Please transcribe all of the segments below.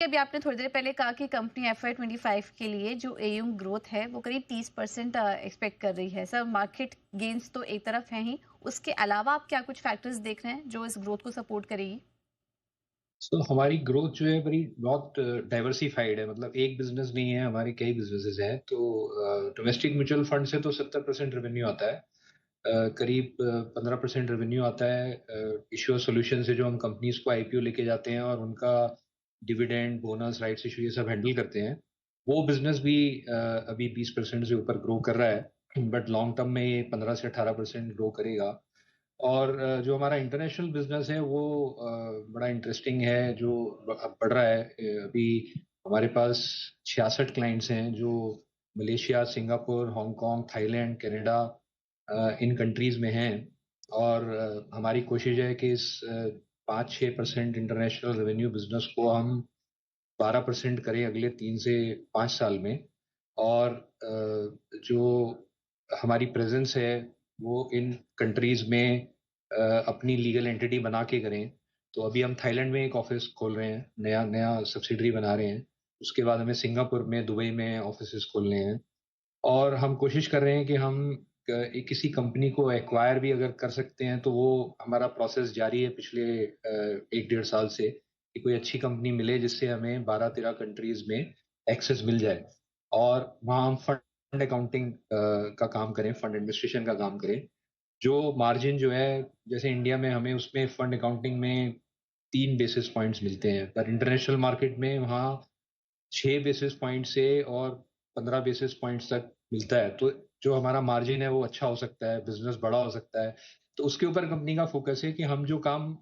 अभी आपने थोड़ी देर पहले कहा कि कंपनी FY25 के लिए जो एयूम ग्रोथ है वो करीब 30% एक्सपेक्ट कर रही है। सर, मार्केट गेन्स तो एक तरफ है ही, उसके अलावा आप क्या कुछ फैक्टर्स देख रहे हैं जो इस ग्रोथ को सपोर्ट करेगी? हमारी ग्रोथ जो है बड़ी बहुत डाइवर्सिफाइड है। मतलब एक बिजनेस नहीं है, हमारे कई बिजनेसेस हैं। तो डोमेस्टिक म्यूचुअल फंड से तो 70% रेवेन्यू आता है। करीब 15% रेवेन्यू आता है इश्यूर सोल्यूशन से, जो हम कंपनीज को आईपीओ लेके जाते हैं और उनका डिविडेंड, बोनस, राइट्स इशू ये सब हैंडल करते हैं। वो बिजनेस भी अभी 20% से ऊपर ग्रो कर रहा है, बट लॉन्ग टर्म में ये 15 से 18% ग्रो करेगा। और जो हमारा इंटरनेशनल बिजनेस है वो बड़ा इंटरेस्टिंग है, जो अब बढ़ रहा है। अभी हमारे पास 66 क्लाइंट्स हैं जो Malaysia, Singapore, Hong Kong, Thailand, Canada, इन कंट्रीज में हैं। और हमारी कोशिश है कि इस 5-6% इंटरनेशनल रेवेन्यू बिजनेस को हम 12% करें अगले 3 से 5 साल में। और जो हमारी प्रेजेंस है वो इन कंट्रीज में अपनी लीगल एंटिटी बना के करें। तो अभी हम थाईलैंड में एक ऑफिस खोल रहे हैं, नया नया सब्सिडरी बना रहे हैं। उसके बाद हमें सिंगापुर में, दुबई में ऑफिस खोलने हैं। और हम कोशिश कर रहे हैं कि हम किसी कंपनी को एक्वायर भी अगर कर सकते हैं तो वो हमारा प्रोसेस जारी है पिछले 1-1.5 साल से, कि कोई अच्छी कंपनी मिले जिससे हमें 12-13 कंट्रीज में एक्सेस मिल जाए। और वहाँ हम फंड अकाउंटिंग का काम करें, फंड एडमिनिस्ट्रेशन का काम करें। जो मार्जिन जो है, जैसे इंडिया में हमें उसमें फंड अकाउंटिंग में 3 बेसिस पॉइंट्स मिलते हैं, पर इंटरनेशनल मार्केट में वहाँ 6 बेसिस पॉइंट से और 15 बेसिस पॉइंट्स तक मिलता है। तो जो हमारा मार्जिन है वो अच्छा हो सकता है, बिजनेस बड़ा हो सकता है। तो उसके ऊपर कंपनी का फोकस है कि हम जो काम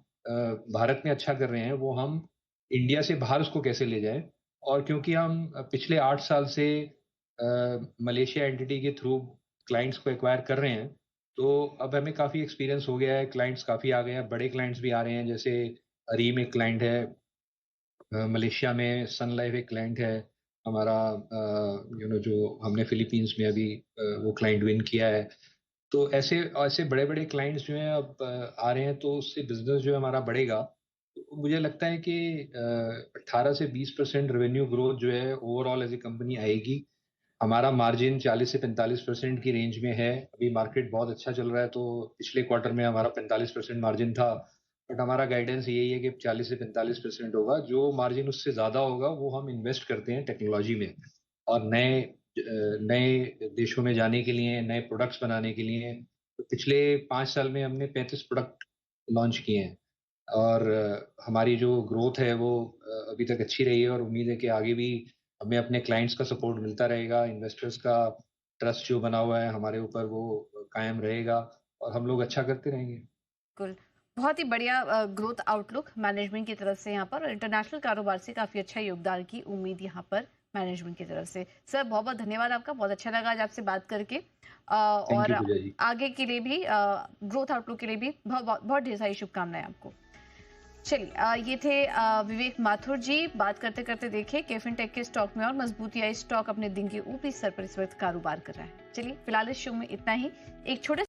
भारत में अच्छा कर रहे हैं वो हम इंडिया से बाहर उसको कैसे ले जाएं। और क्योंकि हम पिछले 8 साल से मलेशिया एंटिटी के थ्रू क्लाइंट्स को एक्वायर कर रहे हैं, तो अब हमें काफ़ी एक्सपीरियंस हो गया है। क्लाइंट्स काफ़ी आ गए हैं, बड़े क्लाइंट्स भी आ रहे हैं। जैसे अरीम एक क्लाइंट है मलेशिया में, सन लाइफ एक क्लाइंट है हमारा, जो हमने फिलीपींस में अभी वो क्लाइंट विन किया है। तो ऐसे ऐसे बड़े बड़े क्लाइंट्स जो हैं अब आ रहे हैं, तो उससे बिजनेस जो है हमारा बढ़ेगा। तो मुझे लगता है कि 18 से 20% रेवेन्यू ग्रोथ जो है ओवरऑल एज ए कंपनी आएगी। हमारा मार्जिन 40 से 45% की रेंज में है। अभी मार्केट बहुत अच्छा चल रहा है, तो पिछले क्वार्टर में हमारा 45% मार्जिन था। बट हमारा गाइडेंस यही है कि 40 से 45% होगा। जो मार्जिन उससे ज्यादा होगा वो हम इन्वेस्ट करते हैं टेक्नोलॉजी में, और नए देशों में जाने के लिए, नए प्रोडक्ट्स बनाने के लिए। तो पिछले 5 साल में हमने 35 प्रोडक्ट लॉन्च किए हैं। और हमारी जो ग्रोथ है वो अभी तक अच्छी रही है, और उम्मीद है कि आगे भी हमें अपने क्लाइंट्स का सपोर्ट मिलता रहेगा, इन्वेस्टर्स का ट्रस्ट जो बना हुआ है हमारे ऊपर वो कायम रहेगा, और हम लोग अच्छा करते रहेंगे। बिल्कुल। बहुत ही बढ़िया ग्रोथ आउटलुक मैनेजमेंट की तरफ से यहाँ पर, और इंटरनेशनल कारोबार से काफ़ी अच्छा योगदान की उम्मीद यहाँ पर मैनेजमेंट की तरफ से। सर, बहुत बहुत धन्यवाद आपका, बहुत अच्छा लगा आज आपसे बात करके। थैंक और यू पूजा जी। आगे के लिए भी, ग्रोथ आउटलुक के लिए भी बहुत बहुत बहुत ढेर सारी शुभकामनाएं आपको। चलिए, ये थे विवेक माथुर जी। बात करते करते देखे केफिन टेक के स्टॉक में और मजबूती आई। स्टॉक अपने दिन के ऊपरी स्तर पर इस वक्त कारोबार कर रहा है। चलिए, फिलहाल इस शो में इतना ही। एक छोटे